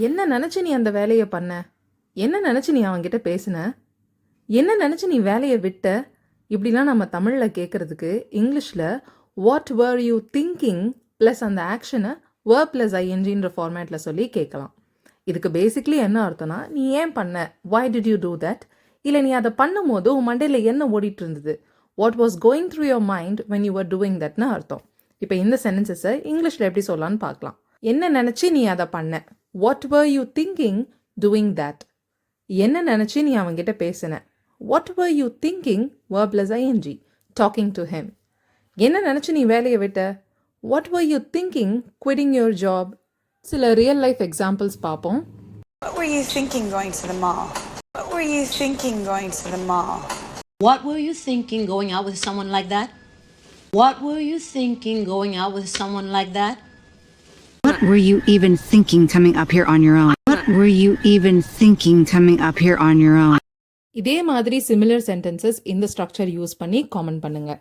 என்ன நினச்சி நீ அந்த வேலையை பண்ண? என்ன நினச்சி நீ அவன்கிட்ட பேசின? என்ன நினச்சி நீ வேலையை விட்ட? இப்படிலாம் நம்ம தமிழில் கேட்குறதுக்கு இங்கிலீஷில் what var you thinking plus அந்த ஆக்ஷனை வேர் ப்ளஸ் ஐஎன்ஜின்ற ஃபார்மேட்டில் சொல்லி கேட்கலாம். இதுக்கு பேசிக்லி என்ன அர்த்தம்னா, நீ ஏன் பண்ண, why did you do that? இல்லை நீ அதை பண்ணும்போது உன் மண்டையில் என்ன ஓடிட்டு இருந்தது, what was going through your mind when you were doing thatன்னு அர்த்தம். இப்போ இந்த சென்டென்சஸை இங்கிலீஷில் எப்படி சொல்லலான்னு பார்க்கலாம். என்ன நினச்சி நீ அதை பண்ண, what were you thinking doing that? என்ன நினச்சி நீ அவன்கிட்ட பேசின, what were you thinking verb plus ing talking to him? என்ன நினச்சி நீ வேலையை விட்ட, what were you thinking quitting your job? சில ரியல் லைஃப் எக்ஸாம்பிள்ஸ் பார்ப்போம். What were you thinking going to the mall? What were you thinking going to the mall? What were you thinking going out with someone like that? What were you thinking going out with someone like that? What were you even thinking coming up here on your own? What were you even thinking coming up here on your own? இதே மாதிரி similar sentences இந்த structure use பண்ணி comment பண்ணுங்க.